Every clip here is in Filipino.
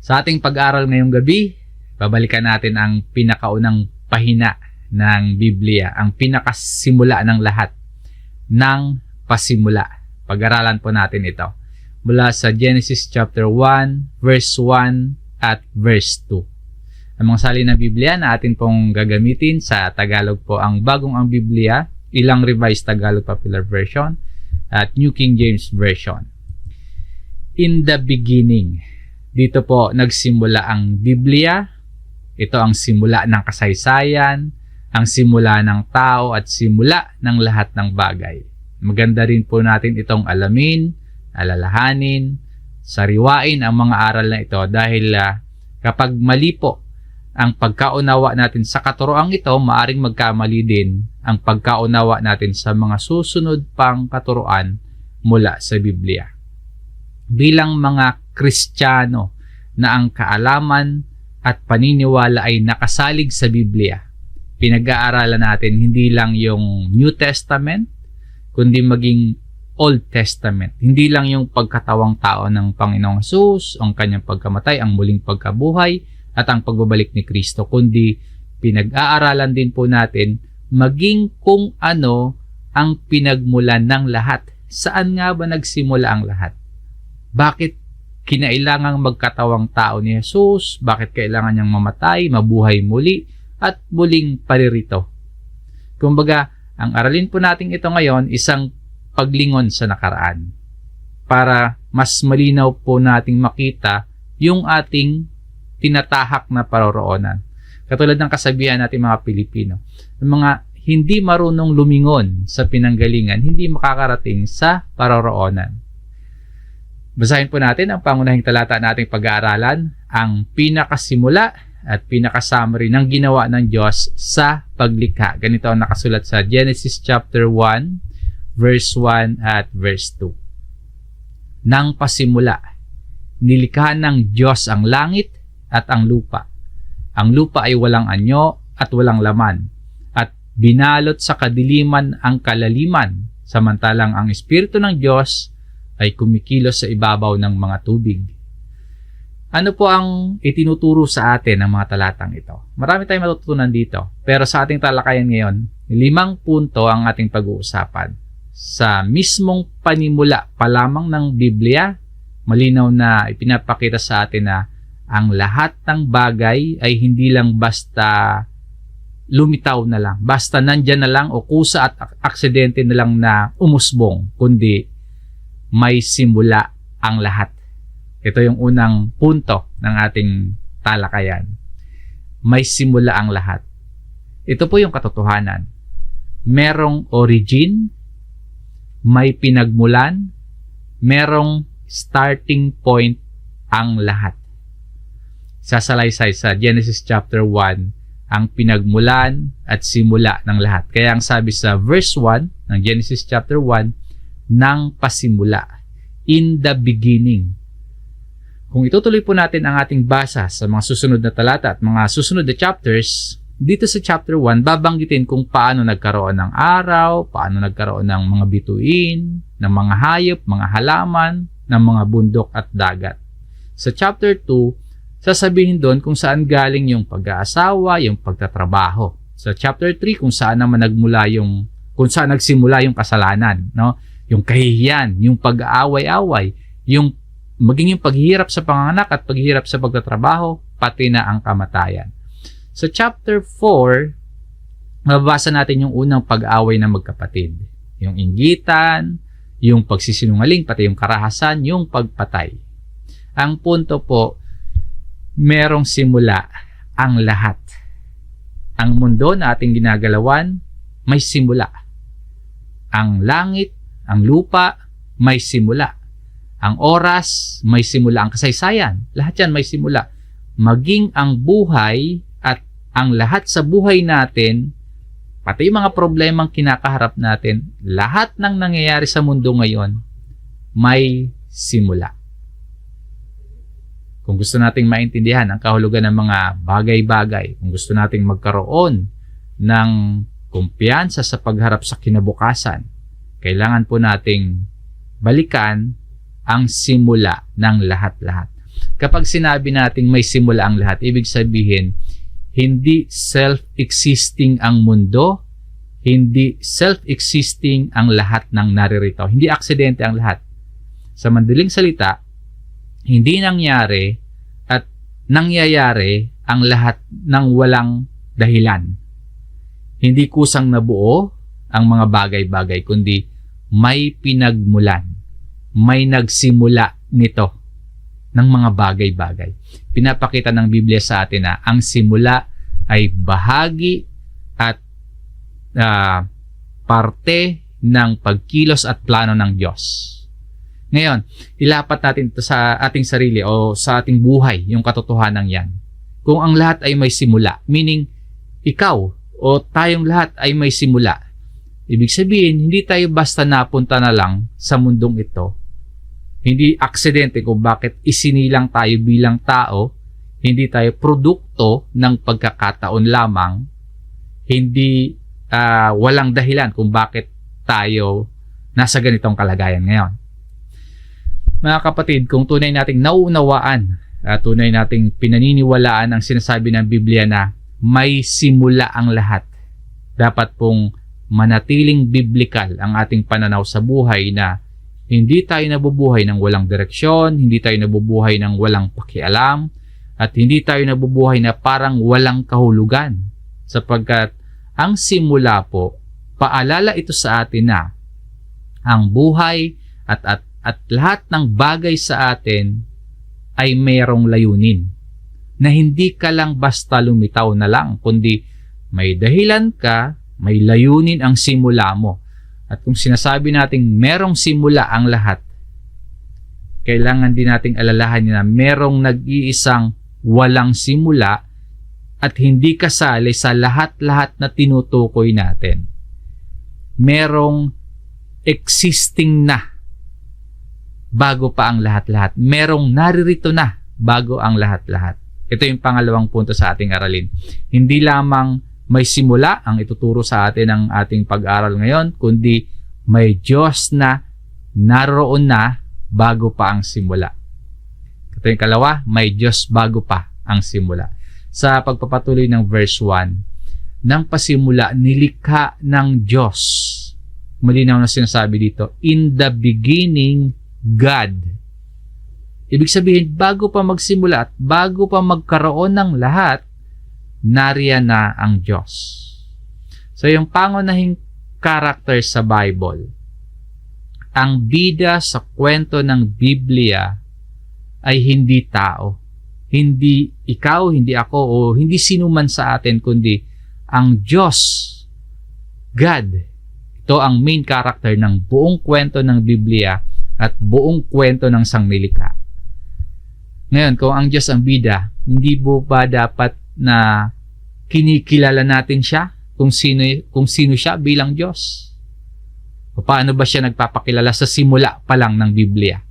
Sa ating pag-aaral ngayong gabi, babalikan natin ang pinakaunang pahina ng Biblia, ang pinakasimula ng lahat ng pasimula. Pag-aralan po natin ito mula sa Genesis chapter 1, verse 1 at verse 2. Ang mga salin ng Biblia na atin pong gagamitin sa Tagalog po ang Bagong ang Biblia, Ilang Revised Tagalog Popular Version, at New King James Version. In the beginning, dito po nagsimula ang Biblia. Ito ang simula ng kasaysayan, ang simula ng tao at simula ng lahat ng bagay. Maganda rin po natin itong alamin, alalahanin, sariwain ang mga aral na ito dahil kapag mali po ang pagkaunawa natin sa katuroang ito, maaring magkamali din ang pagkaunawa natin sa mga susunod pang katuroan mula sa Biblia. Bilang mga Kristiyano na ang kaalaman at paniniwala ay nakasalig sa Biblia, pinag-aaralan natin hindi lang yung New Testament, kundi maging Old Testament. Hindi lang yung pagkatawang tao ng Panginoong Hesus, ang kanyang pagkamatay, ang muling pagkabuhay, at ang pagbabalik ni Kristo, kundi pinag-aaralan din po natin maging kung ano ang pinagmulan ng lahat. Saan nga ba nagsimula ang lahat? Bakit kinailangang magkatawang tao ni Jesus? Bakit kailangan niyang mamatay, mabuhay muli, at muling paririto? Kumbaga, ang aralin po natin ito ngayon, isang paglingon sa nakaraan para mas malinaw po nating makita yung ating tinatahak na paroroonan. Katulad ng kasabihan natin mga Pilipino, yung mga hindi marunong lumingon sa pinanggalingan, hindi makakarating sa paroroonan. Basahin po natin ang pangunahing talata nating pag-aaralan, ang pinakasimula at pinaka-summary ng ginawa ng Diyos sa paglikha. Ganito ang nakasulat sa Genesis chapter 1, verse 1 at verse 2. Nang pasimula, nilikha ng Diyos ang langit at ang lupa. Ang lupa ay walang anyo at walang laman, at binalot sa kadiliman ang kalaliman, samantalang ang Espiritu ng Diyos ay kumikilos sa ibabaw ng mga tubig. Ano po ang itinuturo sa atin ng mga talatang ito? Marami tayong matutunan dito. Pero sa ating talakayan ngayon, 5 punto ang ating pag-uusapan. Sa mismong panimula pa lamang ng Biblia, malinaw na ipinapakita sa atin na ang lahat ng bagay ay hindi lang basta lumitaw na lang. Basta nandyan na lang o kusa at aksidente na lang na umusbong, kundi may simula ang lahat. Ito yung unang punto ng ating talakayan. May simula ang lahat. Ito po yung katotohanan. Merong origin, may pinagmulan, merong starting point ang lahat. Sasalaysay sa Genesis chapter 1 ang pinagmulan at simula ng lahat. Kaya ang sabi sa verse 1 ng Genesis chapter 1, nang pasimula, in the beginning. Kung itutuloy po natin ang ating basa sa mga susunod na talata at mga susunod na chapters, dito sa chapter 1, babanggitin kung paano nagkaroon ng araw, paano nagkaroon ng mga bituin, ng mga hayop, mga halaman, ng mga bundok at dagat. Sa chapter 2, sasabihin doon kung saan galing yung pag-aasawa, yung pagtatrabaho. Sa chapter 3, kung saan naman kung saan nagsimula yung kasalanan, no? Yung kahihiyan, yung pag-aaway-away, yung maging yung paghihirap sa panganak at paghihirap sa pagtatrabaho, pati na ang kamatayan. Sa chapter 4, mababasa natin yung unang pag-away ng magkapatid. Yung inggitan, yung pagsisinungaling, pati yung karahasan, yung pagpatay. Ang punto po, merong simula ang lahat. Ang mundo na ating ginagalawan, may simula. Ang langit, ang lupa, may simula. Ang oras, may simula. Ang kasaysayan, lahat yan may simula. Maging ang buhay at ang lahat sa buhay natin, pati yung mga problemang kinakaharap natin, lahat ng nangyayari sa mundo ngayon, may simula. Kung gusto nating maintindihan ang kahulugan ng mga bagay-bagay, kung gusto nating magkaroon ng kumpiyansa sa pagharap sa kinabukasan, kailangan po nating balikan ang simula ng lahat-lahat. Kapag sinabi nating may simula ang lahat, ibig sabihin, hindi self-existing ang mundo, hindi self-existing ang lahat ng naririto. Hindi aksidente ang lahat. Sa madaling salita, hindi nangyari at nangyayari ang lahat ng walang dahilan. Hindi kusang nabuo ang mga bagay-bagay, kundi may pinagmulan. May nagsimula nito ng mga bagay-bagay. Pinapakita ng Biblia sa atin na ang simula ay bahagi at parte ng pagkilos at plano ng Diyos. Ngayon, ilapat natin ito sa ating sarili o sa ating buhay, yung katotohanan yan. Kung ang lahat ay may simula, meaning ikaw o tayong lahat ay may simula, ibig sabihin, hindi tayo basta napunta na lang sa mundong ito. Hindi aksidente kung bakit isinilang tayo bilang tao, hindi tayo produkto ng pagkakataon lamang, hindi walang dahilan kung bakit tayo nasa ganitong kalagayan ngayon. Mga kapatid, kung tunay nating nauunawaan, tunay nating pinaniniwalaan ang sinasabi ng Biblia na may simula ang lahat, dapat pong manatiling biblikal ang ating pananaw sa buhay na hindi tayo nabubuhay ng walang direksyon, hindi tayo nabubuhay ng walang pakialam, at hindi tayo nabubuhay na parang walang kahulugan. Sapagkat ang simula po, paalala ito sa atin na ang buhay at lahat ng bagay sa atin ay mayroong layunin. Na hindi ka lang basta lumitaw na lang, kundi may dahilan ka, may layunin ang simula mo. At kung sinasabi nating merong simula ang lahat, kailangan din nating alalahanin na merong nag-iisang walang simula at hindi kasali sa lahat-lahat na tinutukoy natin. Merong existing na bago pa ang lahat-lahat. Merong naririto na bago ang lahat-lahat. Ito yung pangalawang punto sa ating aralin. Hindi lamang may simula ang ituturo sa atin ng ating pag-aaral ngayon, kundi may Diyos na naroon na bago pa ang simula. Ito yung kalawa, may Diyos bago pa ang simula. Sa pagpapatuloy ng verse 1, nang pasimula, nilikha ng Diyos. Malinaw na sinasabi dito, in the beginning, God. Ibig sabihin, bago pa magsimula at bago pa magkaroon ng lahat, nariyan na ang Diyos. So, yung pangunahing character sa Bible, ang bida sa kwento ng Biblia ay hindi tao. Hindi ikaw, hindi ako, o hindi sino man sa atin, kundi ang Diyos, God. Ito ang main character ng buong kwento ng Biblia at buong kwento ng sangnilikha. Ngayon, kung ang Diyos ang bida, hindi po ba dapat na kinikilala natin siya kung sino siya bilang Diyos? O paano ba siya nagpapakilala sa simula pa lang ng Biblia?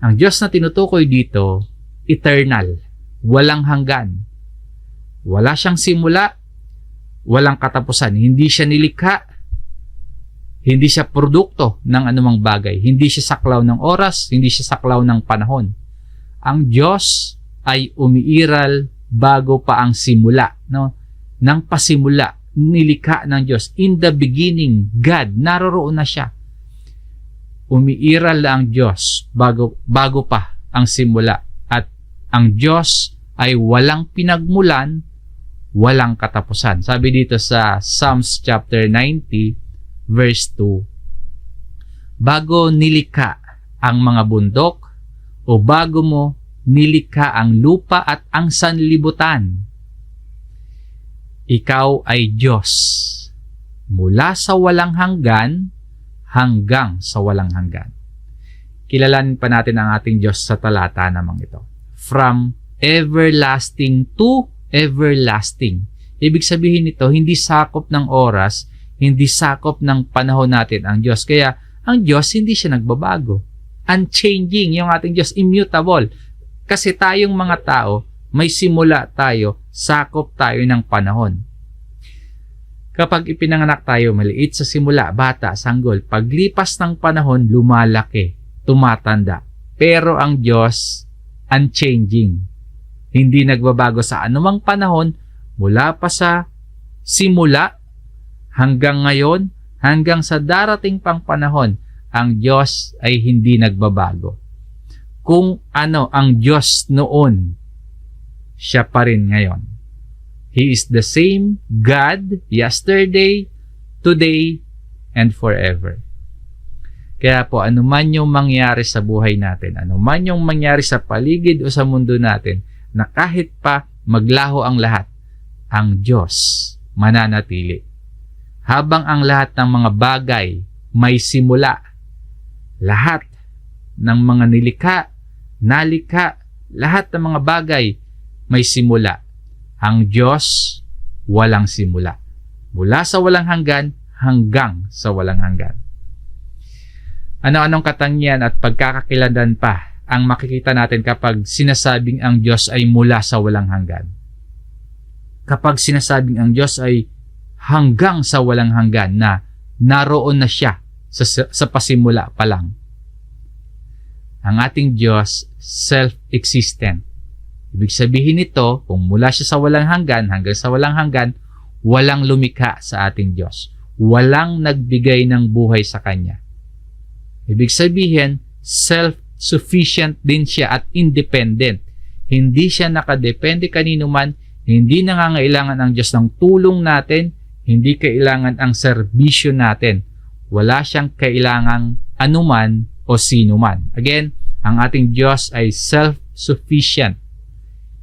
Ang Diyos na tinutukoy dito, eternal, walang hanggan. Wala siyang simula, walang katapusan. Hindi siya nilikha, hindi siya produkto ng anumang bagay. Hindi siya saklaw ng oras, hindi siya saklaw ng panahon. Ang Diyos ay umiiral bago pa ang simula, no? Nang pasimula, nilikha ng Diyos. In the beginning, God, naroroon na siya. Umiiral na ang Diyos bago pa ang simula. At ang Diyos ay walang pinagmulan, walang katapusan. Sabi dito sa Psalms chapter 90, verse 2, bago nilikha ang mga bundok, o bago mo nilikha ang lupa at ang sanlibutan, ikaw ay Diyos, mula sa walang hanggan hanggang sa walang hanggan. Kilalanin pa natin ang ating Diyos sa talata namang ito. From everlasting to everlasting. Ibig sabihin nito, hindi sakop ng oras, hindi sakop ng panahon natin ang Diyos. Kaya ang Diyos hindi siya nagbabago. Unchanging yung ating Diyos, immutable. Kasi tayong mga tao, may simula tayo, sakop tayo ng panahon. Kapag ipinanganak tayo, maliit sa simula, bata, sanggol, paglipas ng panahon, lumalaki, tumatanda. Pero ang Diyos unchanging. Hindi nagbabago sa anumang panahon, mula pa sa simula hanggang ngayon, hanggang sa darating pang panahon, ang Diyos ay hindi nagbabago. Kung ano ang Diyos noon, siya pa rin ngayon. He is the same God yesterday, today, and forever. Kaya po, anuman yung mangyari sa buhay natin, anuman yung mangyari sa paligid o sa mundo natin, na kahit pa maglaho ang lahat, ang Diyos mananatili. Habang ang lahat ng mga bagay may simula, lahat ng mga nalikha, lahat ng mga bagay may simula. Ang Diyos walang simula. Mula sa walang hanggan hanggang sa walang hanggan. Ano-anong katangian at pagkakakilanlan pa ang makikita natin kapag sinasabing ang Diyos ay mula sa walang hanggan? Kapag sinasabing ang Diyos ay hanggang sa walang hanggan, na naroon na siya sa pasimula pa lang. Ang ating Diyos, self-existent. Ibig sabihin nito, kung mula siya sa walang hanggan hanggang sa walang hanggan, walang lumikha sa ating Diyos. Walang nagbigay ng buhay sa Kanya. Ibig sabihin, self-sufficient din siya at independent. Hindi siya nakadepende kanino man, hindi nangangailangan ang Diyos ng tulong natin, hindi kailangan ang serbisyo natin. Wala siyang kailangang anuman o sino man. Again, ang ating Diyos ay self-sufficient.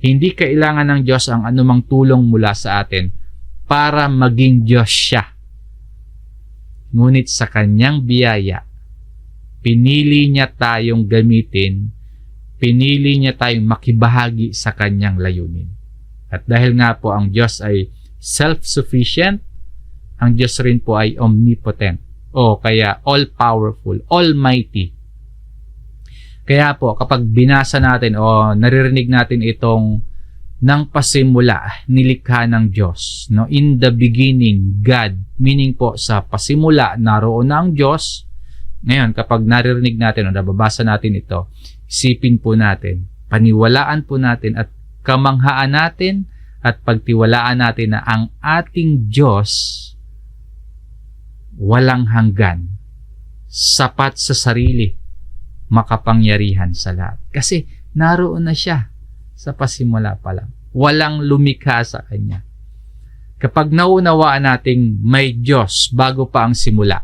Hindi kailangan ng Diyos ang anumang tulong mula sa atin para maging Diyos siya. Ngunit sa Kanyang biyaya, pinili niya tayong gamitin, pinili niya tayong makibahagi sa Kanyang layunin. At dahil nga po ang Diyos ay self-sufficient, ang Diyos rin po ay omnipotent o kaya all-powerful, almighty. Kaya po kapag binasa natin o naririnig natin itong nang pasimula nilikha ng Diyos, no? In the beginning, God, meaning po sa pasimula naroon na ang Diyos. Ngayon, kapag naririnig natin o nababasa natin ito, isipin po natin, paniwalaan po natin at kamanghaan natin at pagtiwalaan natin na ang ating Diyos walang hanggan, sapat sa sarili, makapangyarihan sa lahat. Kasi naroon na siya sa pasimula pa lang. Walang lumikha sa Kanya. Kapag naunawaan nating may Diyos bago pa ang simula,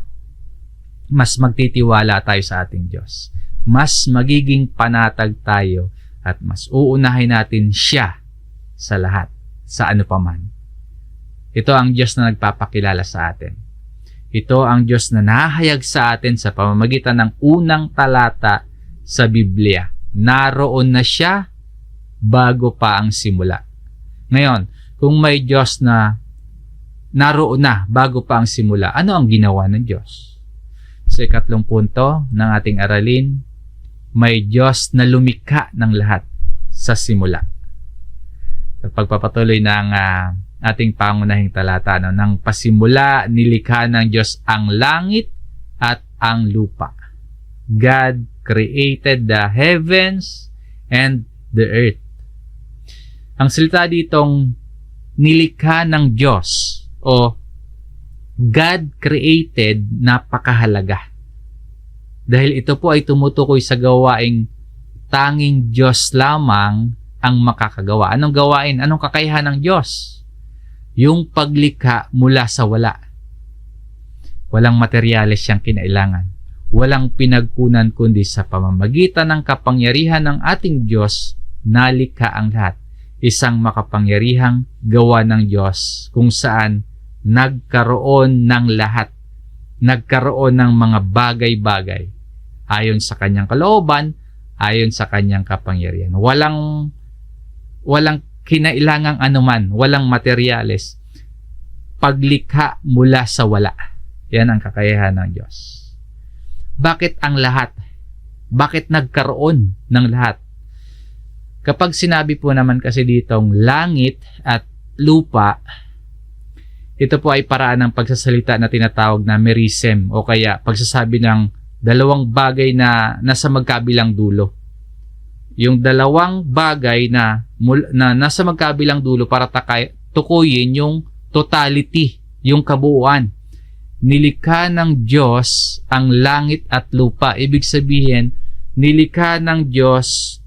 mas magtitiwala tayo sa ating Diyos. Mas magiging panatag tayo at mas uunahin natin siya sa lahat, sa ano paman. Ito ang Diyos na nagpapakilala sa atin. Ito ang Diyos na nahayag sa atin sa pamamagitan ng unang talata sa Biblia. Naroon na siya bago pa ang simula. Ngayon, kung may Diyos na naroon na bago pa ang simula, ano ang ginawa ng Diyos? Sa ikatlong punto ng ating aralin, may Diyos na lumikha ng lahat sa simula. Sa pagpapatuloy ng ating pangunahing talata, nang pasimula nilikha ng Diyos ang langit at ang lupa. God created the heavens and the earth. Ang salita ditong nilikha ng Diyos o God created, napakahalaga. Dahil ito po ay tumutukoy sa gawaing tanging Diyos lamang ang makakagawa. Anong gawain? Anong kakayahan ng Diyos? Yung paglikha mula sa wala. Walang materyales siyang kinailangan. Walang pinagkunan kundi sa pamamagitan ng kapangyarihan ng ating Diyos, nalikha ang lahat. Isang makapangyarihang gawa ng Diyos kung saan nagkaroon ng lahat. Nagkaroon ng mga bagay-bagay ayon sa kanyang kalooban, ayon sa kanyang kapangyarihan. Walang kinailangang anuman, walang materyales. Paglikha mula sa wala. Yan ang kakayahan ng Diyos. Bakit ang lahat? Bakit nagkaroon ng lahat? Kapag sinabi po naman kasi ditong langit at lupa, ito po ay paraan ng pagsasalita na tinatawag na merism o kaya pagsasabi ng dalawang bagay na nasa magkabilang dulo. yung dalawang bagay na nasa magkabilang dulo para tukuyin yung totality, yung kabuuan. Nilikha ng Diyos ang langit at lupa. Ibig sabihin, nilikha ng Diyos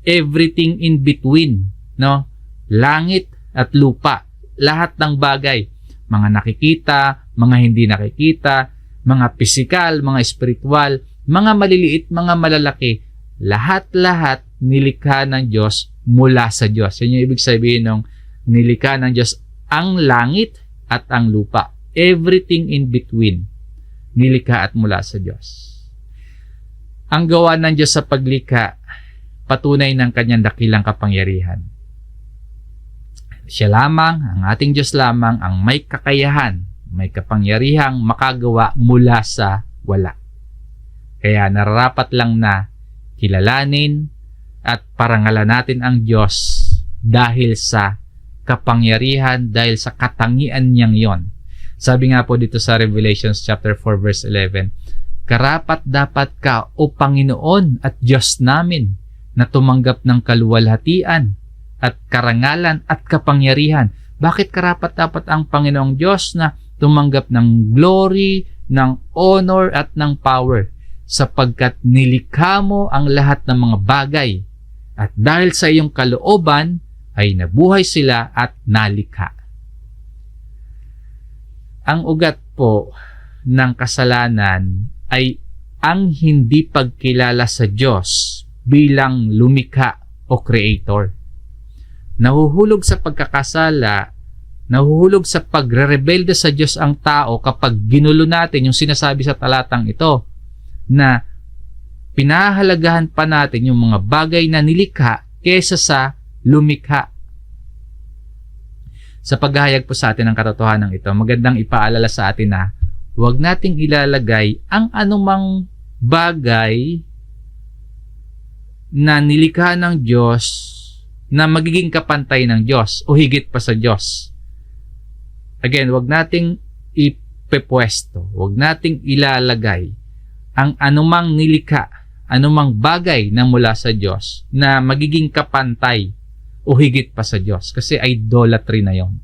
everything in between, no? Langit at lupa, lahat ng bagay, mga nakikita, mga hindi nakikita, mga pisikal, mga espiritual, mga maliliit, mga malalaki, lahat-lahat nilikha ng Diyos mula sa Diyos. Yan yung ibig sabihin ng nilikha ng Diyos ang langit at ang lupa. Everything in between, nilikha at mula sa Diyos. Ang gawa ng Diyos sa paglikha, patunay ng kanyang dakilang kapangyarihan. Siya lamang, ang ating Diyos lamang, ang may kakayahan, may kapangyarihang makagawa mula sa wala. Kaya nararapat lang na kilalanin at parangalan natin ang Diyos dahil sa kapangyarihan, dahil sa katangian niyang yon. Sabi nga po dito sa Revelations chapter 4 verse 11, karapat dapat ka, O Panginoon at Diyos namin, na tumanggap ng kaluwalhatian at karangalan at kapangyarihan. Bakit karapat dapat ang Panginoong Diyos na tumanggap ng glory, ng honor at ng power? Sapagkat nilikha mo ang lahat ng mga bagay at dahil sa iyong kalooban ay nabuhay sila at nalikha. Ang ugat po ng kasalanan ay ang hindi pagkilala sa Diyos bilang lumikha o creator. Nahuhulog sa pagkakasala, nahuhulog sa pagre-rebelde sa Diyos ang tao kapag ginulo natin yung sinasabi sa talatang ito, na pinahahalagahan pa natin yung mga bagay na nilikha kesa sa lumikha. Sa paghahayag po sa atin ng katotohanan ito, magandang ipaalala sa atin na huwag nating ilalagay ang anumang bagay na nilikha ng Diyos na magiging kapantay ng Diyos o higit pa sa Diyos. Again, huwag nating ipepwesto, huwag nating ilalagay ang anumang nilikha, anumang bagay na mula sa Diyos na magiging kapantay o higit pa sa Diyos. Kasi idolatry na yon.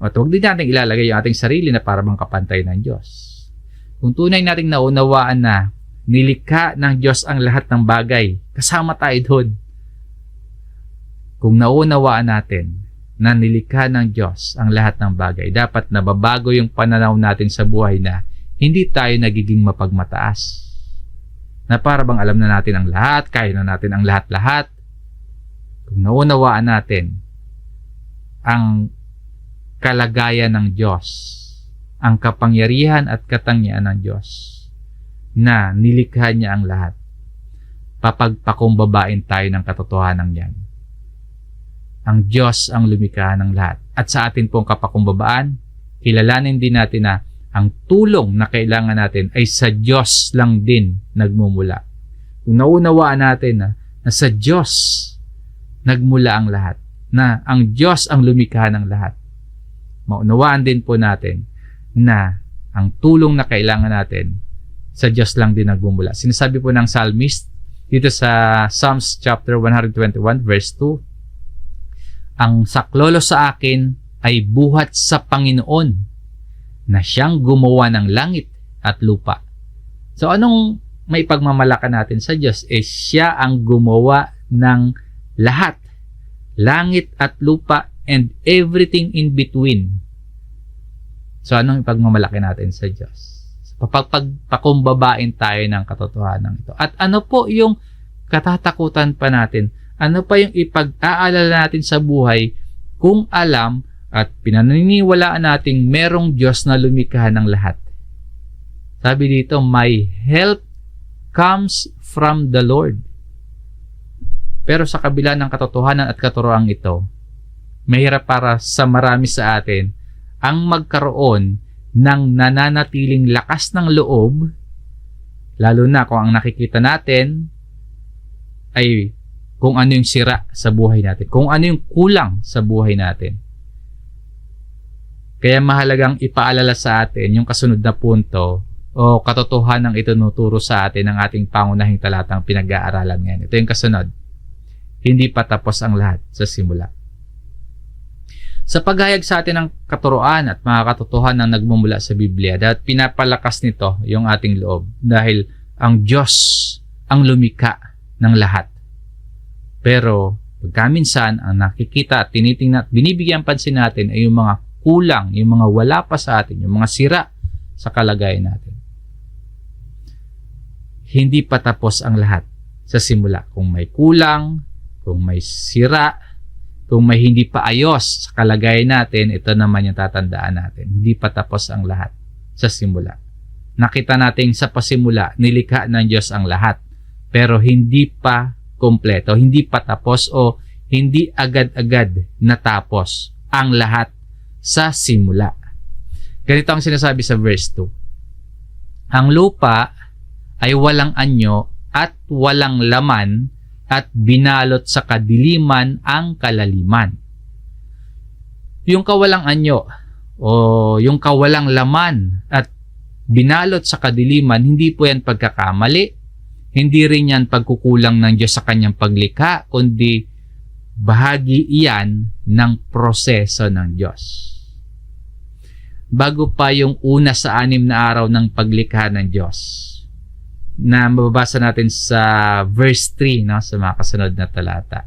At huwag din natin ilalagay yung ating sarili na para bang kapantay ng Diyos. Kung tunay nating naunawaan na nilikha ng Diyos ang lahat ng bagay, kasama tayo doon. Kung naunawaan natin na nilikha ng Diyos ang lahat ng bagay, dapat nababago yung pananaw natin sa buhay na hindi tayo nagiging mapagmataas. Na para bang alam na natin ang lahat, kaya na natin ang lahat-lahat. Kung naunawaan natin ang kalagayan ng Diyos, ang kapangyarihan at katangian ng Diyos, na nilikha niya ang lahat, papagpakumbabain tayo ng katotohanan yan. Ang Diyos ang lumikha ng lahat. At sa atin pong kapakumbabaan, kilalanin din natin na ang tulong na kailangan natin ay sa Diyos lang din nagmumula. Kung naunawaan natin na sa Diyos nagmula ang lahat, na ang Diyos ang lumikha ng lahat, maunawaan din po natin na ang tulong na kailangan natin sa Diyos lang din nagmumula. Sinasabi po ng psalmist dito sa Psalms chapter 121 verse 2, ang saklolo sa akin ay buhat sa Panginoon, na siyang gumawa ng langit at lupa. So anong may pagmamalaka natin sa Diyos? Siya ang gumawa ng lahat, langit at lupa and everything in between. So anong ipagmamalaki natin sa Diyos? Papagpakumbabain tayo ng katotohanan ito. At ano po yung katatakutan pa natin? Ano pa yung ipag-aalala natin sa buhay kung alam at pinaniniwalaan nating merong Diyos na lumikha ng lahat? Sabi dito, my help comes from the Lord. Pero sa kabila ng katotohanan at katuroang ito, mahirap para sa marami sa atin ang magkaroon ng nananatiling lakas ng loob, lalo na kung ang nakikita natin ay kung ano yung sira sa buhay natin, kung ano yung kulang sa buhay natin. Kaya mahalagang ipaalala sa atin yung kasunod na punto o katotohanan ng itinuturo sa atin ng ating pangunahing talatang pinag-aaralan ngayon. Ito yung kasunod. Hindi pa tapos ang lahat sa simula. Sa paghayag sa atin ng katuruan at mga katotohanan na nagmumula sa Biblia, dapat pinapalakas nito yung ating loob dahil ang Diyos ang lumikha ng lahat. Pero pagkaminsan ang nakikita at tinitingnan at binibigyan pansin natin ay yung mga kulang, yung mga wala pa sa atin, yung mga sira sa kalagayan natin. Hindi pa tapos ang lahat sa simula. Kung may kulang, kung may sira, kung may hindi pa ayos sa kalagayan natin, ito naman yung tatandaan natin. Hindi pa tapos ang lahat sa simula. Nakita natin sa pasimula, nilikha ng Diyos ang lahat. Pero hindi pa kompleto, hindi pa tapos o hindi agad-agad natapos ang lahat sa simula. Ganito ang sinasabi sa verse 2. Ang lupa ay walang anyo at walang laman at binalot sa kadiliman ang kalaliman. Yung kawalang anyo o yung kawalang laman at binalot sa kadiliman, hindi po yan pagkakamali, hindi rin yan pagkukulang ng Diyos sa kanyang paglikha, kundi bahagi iyan ng proseso ng Diyos. Bago pa yung una sa 6 na araw ng paglikha ng Diyos, na mababasa natin sa verse 3, no, sa mga kasunod na talata.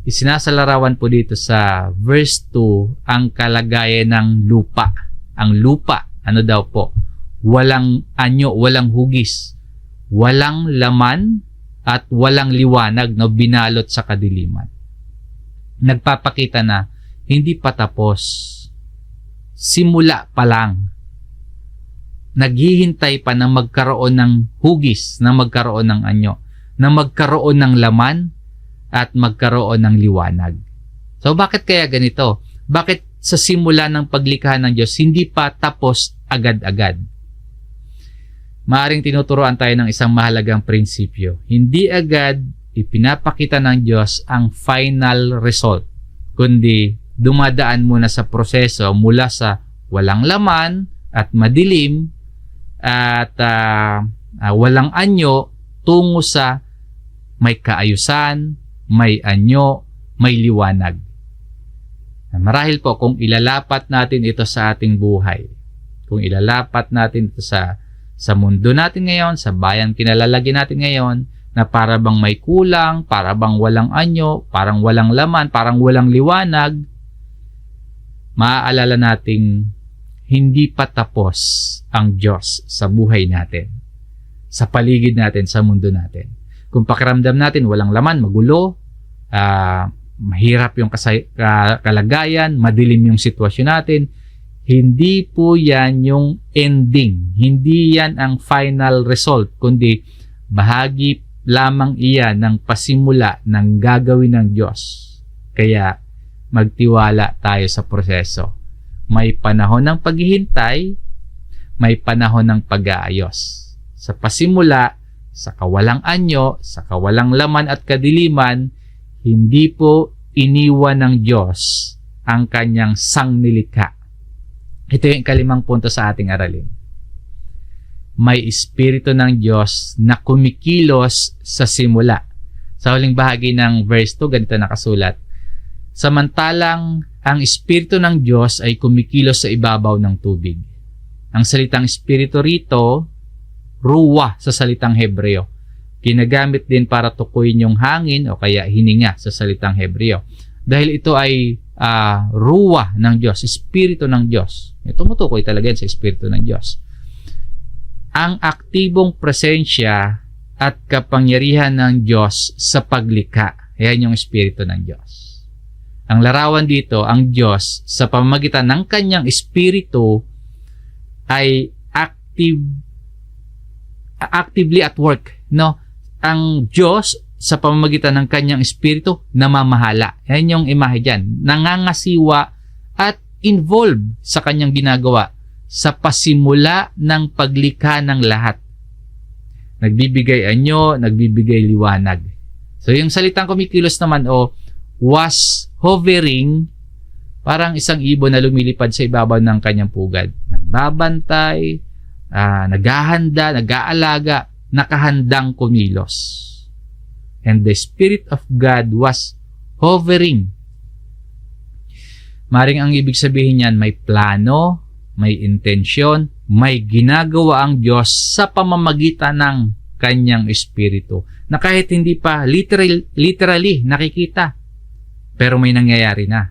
Isinasalarawan po dito sa verse 2 ang kalagayan ng lupa. Ang lupa, ano daw po? Walang anyo, walang hugis, walang laman, at walang liwanag na binalot sa kadiliman. Nagpapakita na hindi pa tapos. Simula pa lang. Naghihintay pa na magkaroon ng hugis, na magkaroon ng anyo, na magkaroon ng laman, at magkaroon ng liwanag. So bakit kaya ganito? Bakit sa simula ng paglikha ng Diyos, hindi pa tapos agad-agad? Maaring tinuturoan tayo ng isang mahalagang prinsipyo. Hindi agad ipinapakita ng Diyos ang final result, kundi dumadaan muna sa proseso mula sa walang laman at madilim at walang anyo tungo sa may kaayusan, may anyo, may liwanag. Marahil po kung ilalapat natin ito sa ating buhay, kung ilalapat natin ito sa mundo natin ngayon, sa bayan kinalalagay natin ngayon, na para bang may kulang, para bang walang anyo, parang walang laman, parang walang liwanag, maaalala nating hindi pa tapos ang Diyos sa buhay natin, sa paligid natin, sa mundo natin. Kung pakiramdam natin walang laman, magulo, mahirap yung kalagayan, madilim yung sitwasyon natin, hindi po yan yung ending. Hindi yan ang final result, kundi bahagi lamang iyan ng pasimula ng gagawin ng Diyos. Kaya magtiwala tayo sa proseso. May panahon ng paghihintay, may panahon ng pag-aayos. Sa pasimula, sa kawalang anyo, sa kawalang laman at kadiliman, hindi po iniwan ng Diyos ang kanyang sangnilikha. Ito yung ikalimang punto sa ating aralin. May Espiritu ng Diyos na kumikilos sa simula. Sa huling bahagi ng verse 2, ganito nakasulat. Samantalang ang Espiritu ng Diyos ay kumikilos sa ibabaw ng tubig. Ang salitang Espiritu rito, ruwa sa salitang Hebreo. Ginagamit din para tukuyin yung hangin o kaya hininga sa salitang Hebreo. Dahil ito ay ruwa ng Diyos, Espiritu ng Diyos. Tumutukoy talaga yan sa Espiritu ng Diyos. Ang aktibong presensya at kapangyarihan ng Diyos sa paglikha. Yan yung Espiritu ng Diyos. Ang larawan dito, ang Diyos sa pamamagitan ng kanyang Espiritu ay actively at work. No? Ang Diyos sa pamamagitan ng kanyang Espiritu namamahala. Yan yung imahe dyan. Nangangasiwa at involved sa kanyang ginagawa sa pasimula ng paglikha ng lahat. Nagbibigay anyo, nagbibigay liwanag. So yung salitang kumikilos naman was hovering, parang isang ibon na lumilipad sa ibabaw ng kanyang pugad. Nagbabantay, naghahanda, nag-aalaga, nakahandang kumilos. And the Spirit of God was hovering. Maring ang ibig sabihin niyan, may plano, may intensyon, may ginagawa ang Diyos sa pamamagitan ng kanyang Espiritu. Na kahit hindi pa literally nakikita, pero may nangyayari na.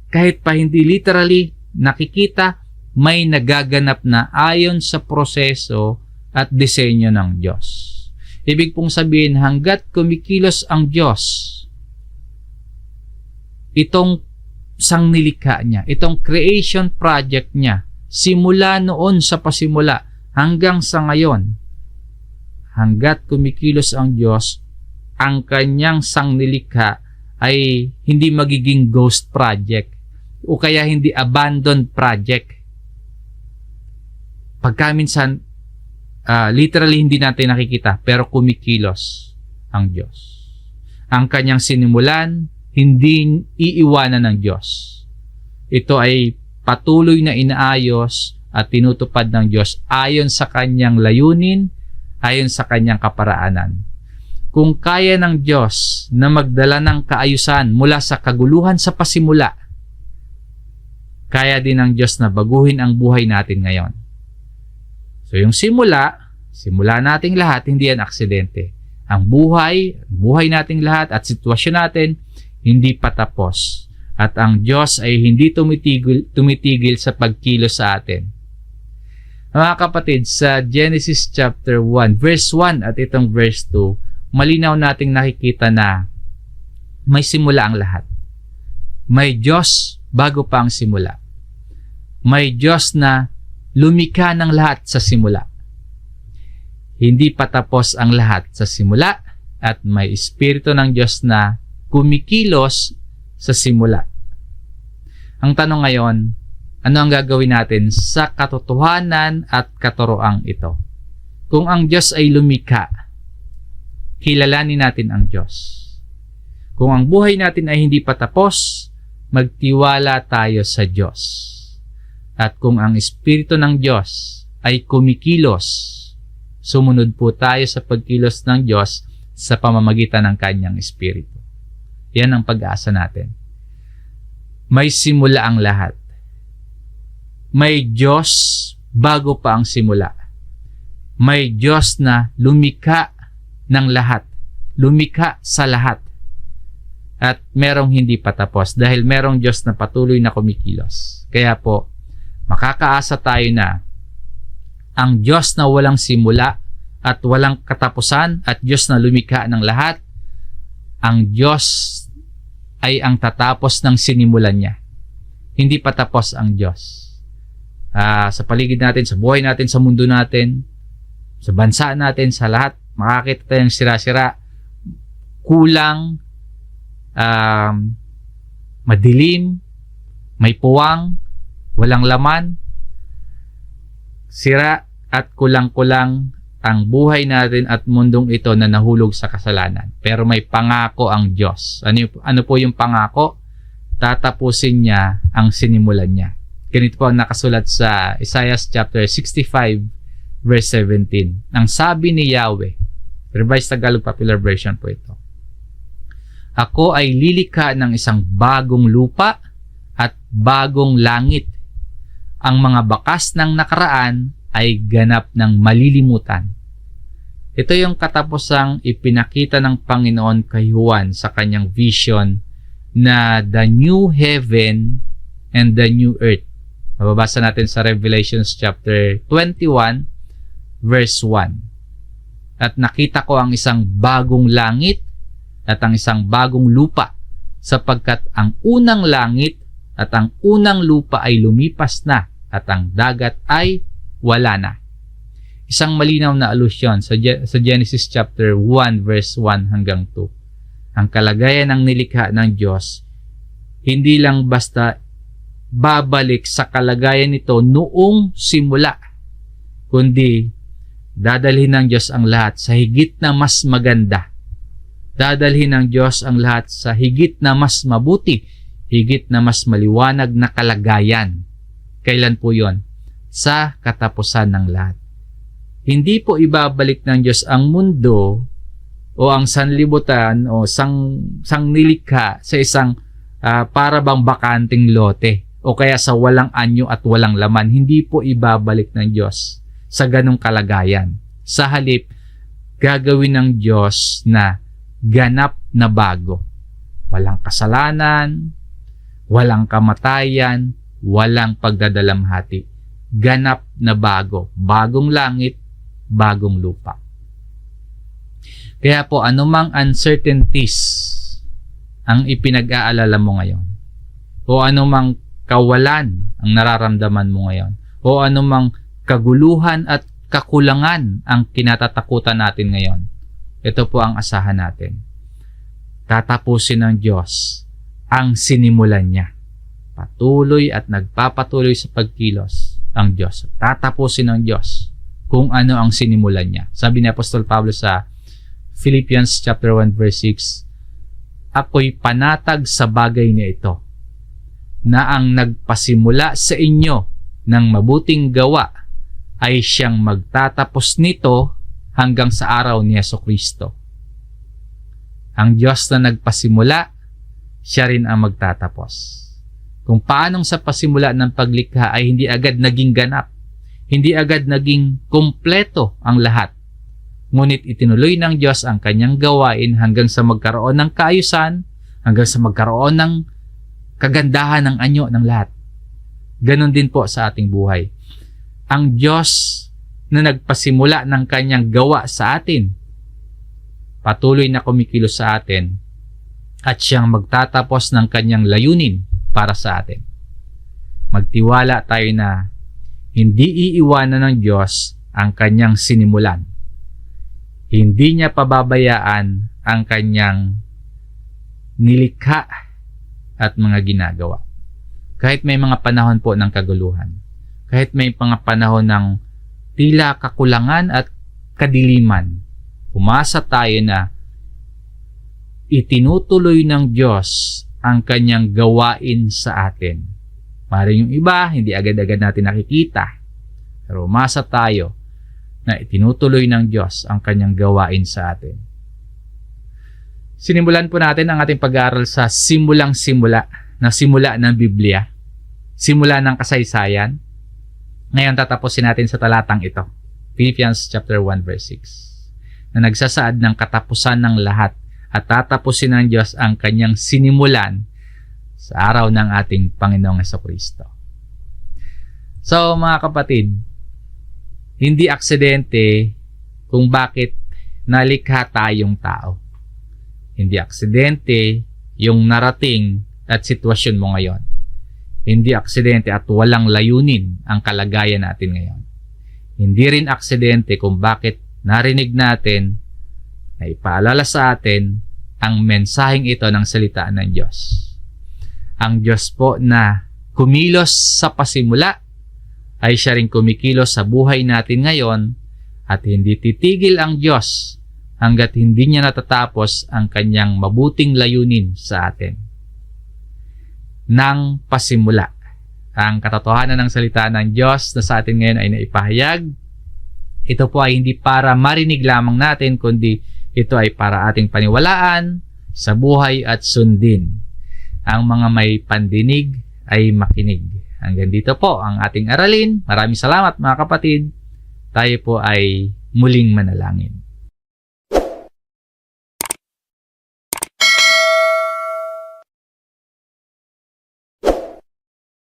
Kahit pa hindi literally nakikita, may nagaganap na ayon sa proseso at disenyo ng Diyos. Ibig pong sabihin, hanggat kumikilos ang Diyos, itong sangnilikha niya, itong creation project niya, simula noon sa pasimula hanggang sa ngayon, hanggat kumikilos ang Diyos, ang kanyang sangnilikha ay hindi magiging ghost project o kaya hindi abandoned project. Pagka minsan, literally hindi natin nakikita, pero kumikilos ang Diyos. Ang kanyang sinimulan, hindi iiwanan ng Diyos. Ito ay patuloy na inaayos at tinutupad ng Diyos ayon sa kanyang layunin, ayon sa kanyang kaparaanan. Kung kaya ng Diyos na magdala ng kaayusan mula sa kaguluhan sa pasimula, kaya din ng Diyos na baguhin ang buhay natin ngayon. So yung simula nating lahat, hindi yan aksidente. Ang buhay nating lahat at sitwasyon natin, hindi pa tapos. At ang Diyos ay hindi tumitigil sa pagkilos sa atin. Mga kapatid, sa Genesis chapter 1, verse 1 at itong verse 2, malinaw nating nakikita na may simula ang lahat. May Diyos bago pa ang simula. May Diyos na lumikha ng lahat sa simula. Hindi pa tapos ang lahat sa simula at may Espiritu ng Diyos na kumikilos sa simula. Ang tanong ngayon, ano ang gagawin natin sa katotohanan at katuroang ito? Kung ang Diyos ay lumikha, kilalanin natin ang Diyos. Kung ang buhay natin ay hindi pa tapos, magtiwala tayo sa Diyos. At kung ang Espiritu ng Diyos ay kumikilos, sumunod po tayo sa pagkilos ng Diyos sa pamamagitan ng kanyang Espiritu. Yan ang pag-asa natin. May simula ang lahat. May Diyos bago pa ang simula. May Diyos na lumikha ng lahat. Lumikha sa lahat. At merong hindi pa tapos dahil merong Diyos na patuloy na kumikilos. Kaya po, makakaasa tayo na ang Diyos na walang simula at walang katapusan at Diyos na lumikha ng lahat, ang Diyos ay ang tatapos ng sinimulan niya. Hindi pa tapos ang Diyos. Sa paligid natin, sa buhay natin, sa mundo natin, sa bansa natin, sa lahat, makakita tayong sira-sira, kulang, madilim, may puwang, walang laman, sira at kulang-kulang ang buhay natin at mundong ito na nahulog sa kasalanan. Pero may pangako ang Diyos. Ano po yung pangako? Tatapusin niya ang sinimulan niya. Ganito po ang nakasulat sa Isaiah chapter 65 verse 17. Ang sabi ni Yahweh, Revised Tagalog Popular Version po ito. Ako ay lilikha ng isang bagong lupa at bagong langit. Ang mga bakas ng nakaraan ay ganap ng malilimutan. Ito yung katapusang ipinakita ng Panginoon kay Juan sa kanyang vision na the new heaven and the new earth. Mababasa natin sa Revelations chapter 21 verse 1. At nakita ko ang isang bagong langit at ang isang bagong lupa, sapagkat ang unang langit at ang unang lupa ay lumipas na at ang dagat ay wala na. Isang malinaw na alusyon sa Genesis chapter 1 verse 1 hanggang 2. Ang kalagayan ng nilikha ng Diyos hindi lang basta babalik sa kalagayan nito noong simula, kundi dadalhin ng Diyos ang lahat sa higit na mas maganda. Dadalhin ng Diyos ang lahat sa higit na mas mabuti, higit na mas maliwanag na kalagayan. Kailan po yon? sa katapusan ng lahat. Hindi po ibabalik ng Diyos ang mundo o ang sanlibutan o nilikha sa isang para bang bakanting lote o kaya sa walang anyo at walang laman. Hindi po ibabalik ng Diyos sa ganong kalagayan. Sa halip, gagawin ng Diyos na ganap na bago. Walang kasalanan, walang kamatayan, walang pagdadalamhati. Ganap na bago. Bagong langit, bagong lupa. Kaya po, anumang uncertainties ang ipinag-aalala mo ngayon, o anumang kawalan ang nararamdaman mo ngayon, o anumang kaguluhan at kakulangan ang kinatatakutan natin ngayon, ito po ang asahan natin. Tatapusin ng Diyos ang sinimulan niya. Patuloy at nagpapatuloy sa pagkilos ang Diyos. Tatapusin ng Diyos kung ano ang sinimulan niya. Sabi ni Apostol Pablo sa Philippians chapter 1 verse 6, ako'y panatag sa bagay na ito, na ang nagpasimula sa inyo ng mabuting gawa ay siyang magtatapos nito hanggang sa araw ni Jesucristo. Ang Diyos na nagpasimula, siya rin ang magtatapos. Kung paanong sa pasimula ng paglikha ay hindi agad naging ganap, hindi agad naging kumpleto ang lahat, ngunit itinuloy ng Diyos ang kanyang gawain hanggang sa magkaroon ng kaayusan, hanggang sa magkaroon ng kagandahan ng anyo ng lahat. Ganon din po sa ating buhay. Ang Diyos na nagpasimula ng kanyang gawa sa atin, patuloy na kumikilos sa atin at siyang magtatapos ng kanyang layunin para sa atin. Magtiwala tayo na hindi iiwanan ng Diyos ang kanyang sinimulan. Hindi niya pababayaan ang kanyang nilikha at mga ginagawa. Kahit may mga panahon po ng kaguluhan, kahit may mga panahon ng tila kakulangan at kadiliman, umasa tayo na itinutuloy ng Diyos ang kanyang gawain sa atin. Maaaring yung iba, hindi agad-agad natin nakikita. Pero umasa tayo na itinutuloy ng Diyos ang kanyang gawain sa atin. Sinimulan po natin ang ating pag-aaral sa simulang-simula, na simula ng Biblia, simula ng kasaysayan. Ngayon tatapusin natin sa talatang ito, Philippians chapter 1 verse 6, na nagsasaad ng katapusan ng lahat at tatapusin ng Diyos ang kanyang sinimulan sa araw ng ating Panginoong Jesucristo. So mga kapatid, hindi aksidente kung bakit nalikha tayong tao. Hindi aksidente yung narating at sitwasyon mo ngayon. Hindi aksidente at walang layunin ang kalagayan natin ngayon. Hindi rin aksidente kung bakit narinig natin na ipaalala sa atin ang mensaheng ito ng salita ng Diyos. Ang Diyos po na kumilos sa pasimula ay siya rin kumikilos sa buhay natin ngayon at hindi titigil ang Diyos hanggat hindi niya natatapos ang kanyang mabuting layunin sa atin. Nang pasimula, ang katotohanan ng salita ng Diyos na sa atin ngayon ay naipahayag. Ito po ay hindi para marinig lamang natin, kundi ito ay para ating paniwalaan sa buhay at sundin. Ang mga may pandinig ay makinig. Hanggang dito po ang ating aralin. Maraming salamat mga kapatid. Tayo po ay muling manalangin.